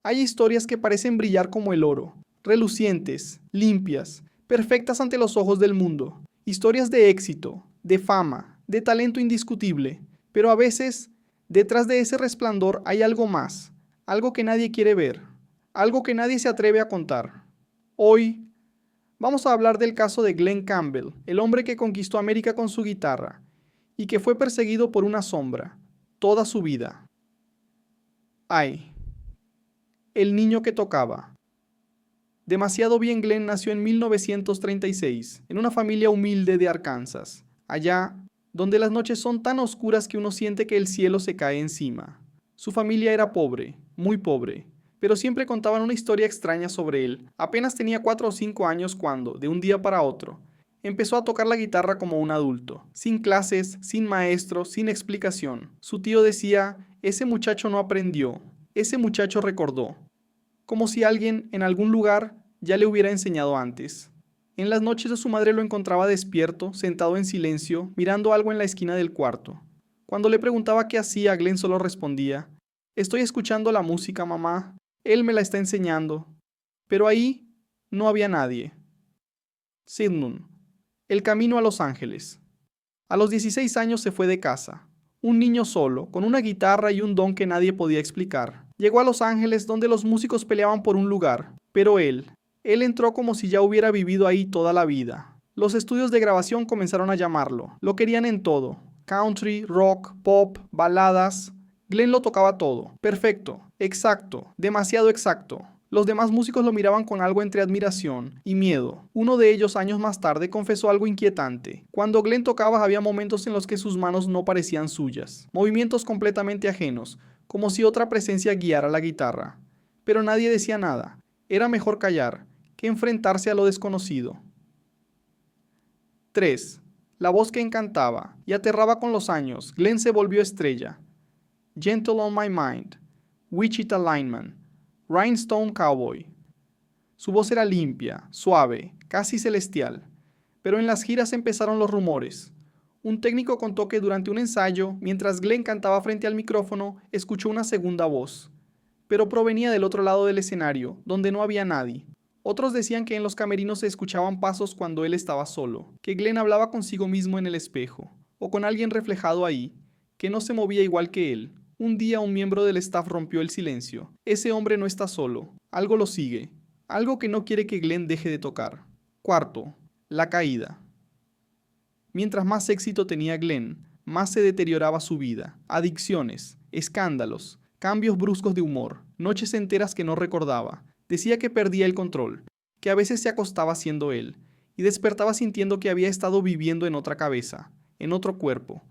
Hay historias que parecen brillar como el oro, relucientes, limpias, perfectas ante los ojos del mundo. Historias de éxito, de fama, de talento indiscutible. Pero a veces, detrás de ese resplandor hay algo más, algo que nadie quiere ver, algo que nadie se atreve a contar. Hoy vamos a hablar del caso de Glen Campbell, el hombre que conquistó América con su guitarra y que fue perseguido por una sombra toda su vida. Ay, el niño que tocaba. Demasiado bien Glen nació en 1936, en una familia humilde de Arkansas, allá donde las noches son tan oscuras que uno siente que el cielo se cae encima. Su familia era pobre, muy pobre, pero siempre contaban una historia extraña sobre él. Apenas tenía 4 o 5 años cuando, de un día para otro, empezó a tocar la guitarra como un adulto, sin clases, sin maestro, sin explicación. Su tío decía, ese muchacho no aprendió, ese muchacho recordó, como si alguien en algún lugar ya le hubiera enseñado antes. En las noches de su madre lo encontraba despierto, sentado en silencio, mirando algo en la esquina del cuarto. Cuando le preguntaba qué hacía, Glen solo respondía, estoy escuchando la música, mamá. Él me la está enseñando. Pero ahí no había nadie. Sidney. El camino a Los Ángeles. A los 16 años se fue de casa. Un niño solo, con una guitarra y un don que nadie podía explicar. Llegó a Los Ángeles donde los músicos peleaban por un lugar, pero él entró como si ya hubiera vivido ahí toda la vida. Los estudios de grabación comenzaron a llamarlo. Lo querían en todo. Country, rock, pop, baladas. Glen lo tocaba todo. Perfecto, exacto, demasiado exacto. Los demás músicos lo miraban con algo entre admiración y miedo. Uno de ellos, años más tarde, confesó algo inquietante. Cuando Glen tocaba había momentos en los que sus manos no parecían suyas. Movimientos completamente ajenos, como si otra presencia guiara la guitarra. Pero nadie decía nada. Era mejor callar que enfrentarse a lo desconocido. 3. La voz que encantaba y aterraba con los años. Glen se volvió estrella. Gentle on My Mind, Wichita Lineman, Rhinestone Cowboy. Su voz era limpia, suave, casi celestial. Pero en las giras empezaron los rumores. Un técnico contó que durante un ensayo, mientras Glen cantaba frente al micrófono, escuchó una segunda voz. Pero provenía del otro lado del escenario, donde no había nadie. Otros decían que en los camerinos se escuchaban pasos cuando él estaba solo, que Glen hablaba consigo mismo en el espejo, o con alguien reflejado ahí, que no se movía igual que él. Un día un miembro del staff rompió el silencio. Ese hombre no está solo, algo lo sigue, algo que no quiere que Glen deje de tocar. 4. La caída. Mientras más éxito tenía Glen, más se deterioraba su vida. Adicciones, escándalos, cambios bruscos de humor, noches enteras que no recordaba. Decía que perdía el control, que a veces se acostaba siendo él, y despertaba sintiendo que había estado viviendo en otra cabeza, en otro cuerpo.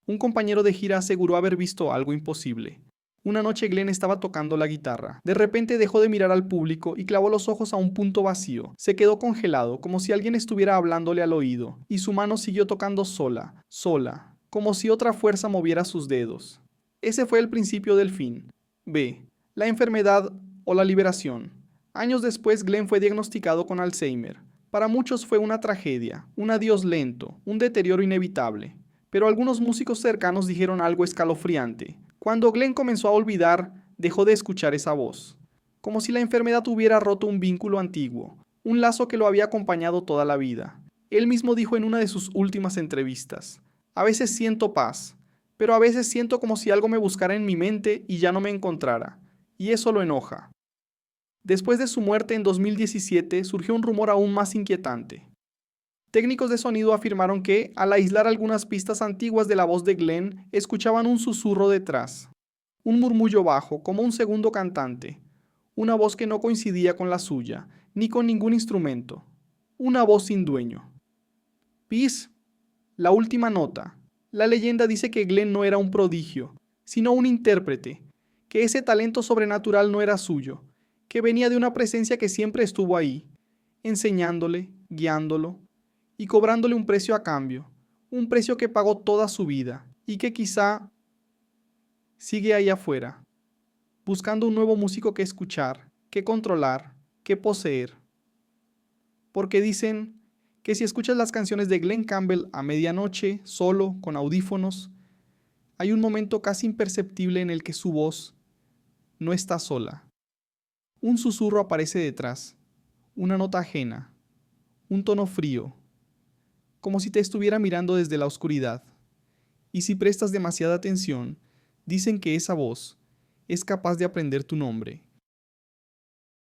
Un compañero de gira aseguró haber visto algo imposible. Una noche Glen estaba tocando la guitarra. De repente dejó de mirar al público y clavó los ojos a un punto vacío. Se quedó congelado, como si alguien estuviera hablándole al oído, y su mano siguió tocando sola, como si otra fuerza moviera sus dedos. Ese fue el principio del fin. B. La enfermedad o la liberación. Años después Glen fue diagnosticado con Alzheimer. Para muchos fue una tragedia, un adiós lento, un deterioro inevitable. Pero algunos músicos cercanos dijeron algo escalofriante. Cuando Glen comenzó a olvidar, dejó de escuchar esa voz. Como si la enfermedad hubiera roto un vínculo antiguo, un lazo que lo había acompañado toda la vida. Él mismo dijo en una de sus últimas entrevistas, a veces siento paz, pero a veces siento como si algo me buscara en mi mente y ya no me encontrara, y eso lo enoja. Después de su muerte en 2017 surgió un rumor aún más inquietante. Técnicos de sonido afirmaron que, al aislar algunas pistas antiguas de la voz de Glen, escuchaban un susurro detrás, un murmullo bajo, como un segundo cantante, una voz que no coincidía con la suya, ni con ningún instrumento, una voz sin dueño. Peace, la última nota. La leyenda dice que Glen no era un prodigio, sino un intérprete, que ese talento sobrenatural no era suyo, que venía de una presencia que siempre estuvo ahí, enseñándole, guiándolo, y cobrándole un precio a cambio, un precio que pagó toda su vida y que quizá sigue ahí afuera, buscando un nuevo músico que escuchar, que controlar, que poseer. Porque dicen que si escuchas las canciones de Glen Campbell a medianoche, solo, con audífonos, hay un momento casi imperceptible en el que su voz no está sola. Un susurro aparece detrás, una nota ajena, un tono frío, como si te estuviera mirando desde la oscuridad. Y si prestas demasiada atención, dicen que esa voz es capaz de aprender tu nombre